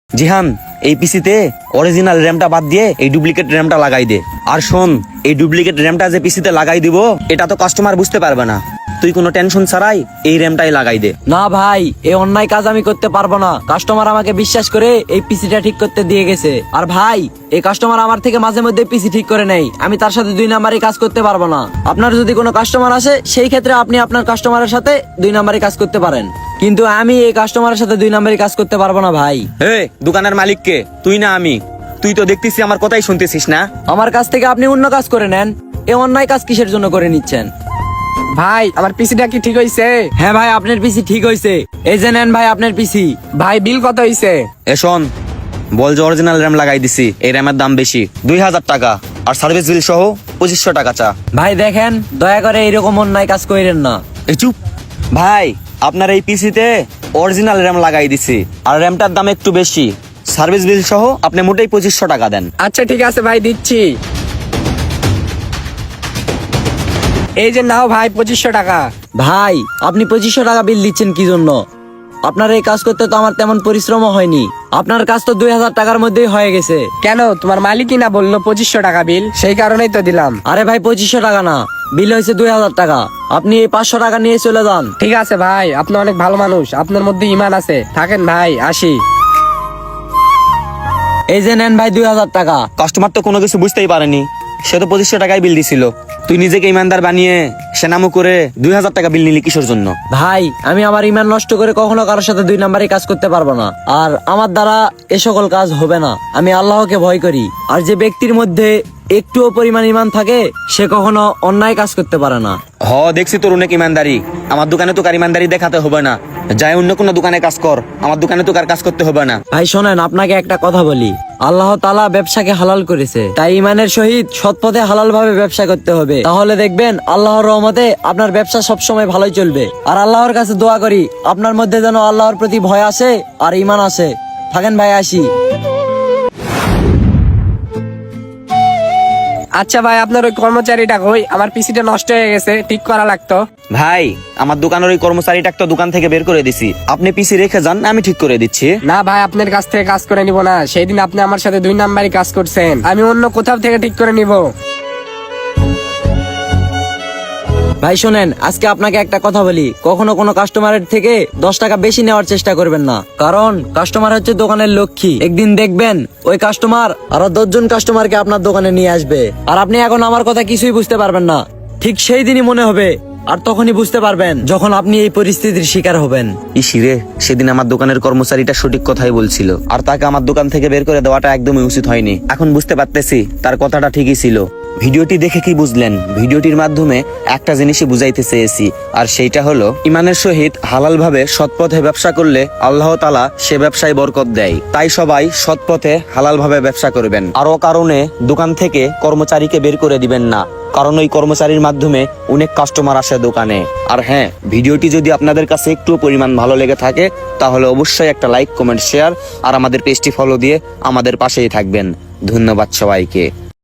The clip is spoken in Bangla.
জিহান, এই পিসিতে অরিজিনাল র্যামটা বাদ দিয়ে এই ডুপ্লিকেট র্যামটা লাগাই দে। আর শোন, এই ডুপ্লিকেট র্যামটা যে পিসিতে লাগাই দিব এটা তো কাস্টমার বুঝতে পারবে না, তুই কোনো টেনশন ছাড়াই এই র্যামটাই লাগাই দে। না ভাই, এই অন্যায় কাজ আমি করতে পারবো না। কাস্টমার আমাকে বিশ্বাস করে এই পিসিটা ঠিক করতে দিয়ে গেছে। আর ভাই, এই কাস্টমার আমার থেকে মাঝে মধ্যে পিসি ঠিক করে নেই, আমি তার সাথে 2 নাম্বারে কাজ করতে পারবো না। আপনার যদি কোনো কাস্টমার আসে সেই ক্ষেত্রে আপনি আপনার কাস্টমারের সাথে 2 নাম্বারে কাজ করতে পারেন, কিন্তু আমি এই কাস্টমারের সাথে 2 নাম্বারে কাজ করতে পারবো না ভাই। দোকানের মালিক কে, তুই না আমি? তুই তো দেখতেছি আমার কথাই শুনতেছিস না। আমার কাছ থেকে আপনি অন্য কাজ করে নেন, এই অন্যায় কাজ কিসের জন্য করে নিচ্ছেন? ভাই আমার পিসিটা কি ঠিক হইছে? হ্যাঁ ভাই, আপনার পিসি ঠিক হয়েছে। এই যে নেন ভাই আপনার পিসি। ভাই বিল কত হইছে? শোন, বল যে অরিজিনাল র্যাম লাগাই দিছি, এই র্যামের দাম বেশি 2000 টাকা, আর সার্ভিস বিল সহ 2500 টাকা চা। ভাই দেখেন, দয়া করে এইরকম অন্যায় কাজ করেন না। চুপ ভাই, আপনার এই পিসিতে অরিজিনাল র্যাম লাগাই দিছি, আর র্যামটার দাম একটু বেশি, সার্ভিস বিল সহ আপনি মোটেই 2500 টাকা দেন। আচ্ছা ঠিক আছে ভাই, দিচ্ছি। এই যে নাও ভাই 2500 টাকা। ভাই আপনি 2500 টাকা বিল দিচ্ছেন কি জন্য? আপনার এই কাজ করতে তো আমার তেমন পরিশ্রম হয়নি, আপনার কাজ তো 2000 টাকার মধ্যেই হয়ে গেছে। কেন, তোমার মালিকই না বললো 2500 টাকা বিল, সেই কারণেই তো দিলাম। আরে ভাই 2500 টাকা না, বিল হয়েছে 2000 টাকা। আপনি এই 500 টাকা নিয়ে চলে যান। ঠিক আছে ভাই, আপনি অনেক ভালো মানুষ, আপনার মধ্যে ইমান আছে, থাকেন ভাই, আসি। এই যে নেন ভাই 2000 টাকা। কাস্টমার তো কোনো কিছু বুঝতেই পারেনি, সে তো 2500 টাকাই বিল দিছিল। তুই নিজেকে ইমানদার বানিয়ে সেনামু করে 2000 টাকা বিল নিলি কিসের জন্য? ভাই আমি আমার ইমান নষ্ট করে কখনো কারোর সাথে 2 নাম্বারে কাজ করতে পারবো না, আর আমার দ্বারা এ সকল কাজ হবে না। আমি আল্লাহকে ভয় করি, আর যে ব্যক্তির মধ্যে একটুও পরিমাণ ইমান থাকে সে কখনো অন্যায় কাজ করতে পারে না। দেখছি তোর অনেক ইমানদারি, আমার দোকানে তো কার ইমানদারি দেখাতে হবে না, যাই অন্য কোনো দোকানে কাজ কর, আমার দোকানে তো কার কাজ করতে হবে না। ভাই শোনেন, আপনাকে একটা কথা বলি, আল্লাহ তাআলা ব্যবসাকে হালাল করেছে, তাই ইমানের সহিত সৎ পথে হালাল ভাবে ব্যবসা করতে হবে। তাহলে দেখবেন আল্লাহর রহমতে আপনার ব্যবসা সবসময় ভালোই চলবে। আর আল্লাহর কাছে দোয়া করি আপনার মধ্যে যেন আল্লাহর প্রতি ভয় আসে আর ইমান আসে। থাকেন ভাই, আসি। আচ্ছা ভাই, আপনার ওই কর্মচারীটা কই? আমার পিসিটা নষ্ট হয়ে গেছে, ঠিক করা লাগতো। ভাই, আমার দোকানের ওই কর্মচারীটা তো দোকান থেকে বের করে দিছি, আপনি পিসি রেখে যান, আমি ঠিক করে দিচ্ছি। না ভাই, আপনার কাছ থেকে কাজ করে নিব না, সেই দিন আপনি আমার সাথে 2 নাম্বারই কাজ করছেন, আমি অন্য কোথাও থেকে ঠিক করে নিব। ভাই শোনেন, আজকে আপনাকে একটা কথা বলি, কখনো কোনো কাস্টমারের থেকে 10 টাকা বেশি নেওয়ার চেষ্টা করবেন না, কারণ কাস্টমার হচ্ছে দোকানের লক্ষ্মী। একদিন দেখবেন ওই কাস্টমার আরো 10 জন কাস্টমারকে আপনার দোকানে নিয়ে আসবে, আর আপনি এখন আমার কথা কিছুই বুঝতে পারবেন না। ঠিক সেই দিনই মনে হবে, আর তখনই বুঝতে পারবেন যখন আপনি এই পরিস্থিতির শিকার হবেন। ইসিরে, সেদিন আমার দোকানের কর্মচারীটা সঠিক কথাই বলছিল, আর তাকে আমার দোকান থেকে বের করে দেওয়াটা একদমই উচিত হয়নি। এখন বুঝতে পারতেছি তার কথাটা ঠিকই ছিল। ভিডিওটি দেখে কি বুঝলেন? ভিডিওটির মাধ্যমে একটা জিনিসই বুঝাইতে চেয়েছি, আর সেইটা হলো ইমানের সহিত হালাল ভাবে সৎ পথে ব্যবসা করলে আল্লাহ তাআলা সে ব্যবসায় বরকত দেয়। তাই সবাই সৎ পথে হালাল ভাবে ব্যবসা করবেন, আরো কারণে দোকান থেকে কর্মচারীকে বের করে দিবেন না, কারণ ওই কর্মচারীর মাধ্যমে অনেক কাস্টমার আসে দোকানে। আর হ্যাঁ, ভিডিওটি যদি আপনাদের কাছে একটু পরিমাণ ভালো লেগে থাকে তাহলে অবশ্যই একটা লাইক, কমেন্ট, শেয়ার আর আমাদের পেজটি ফলো দিয়ে আমাদের পাশেই থাকবেন। ধন্যবাদ সবাইকে।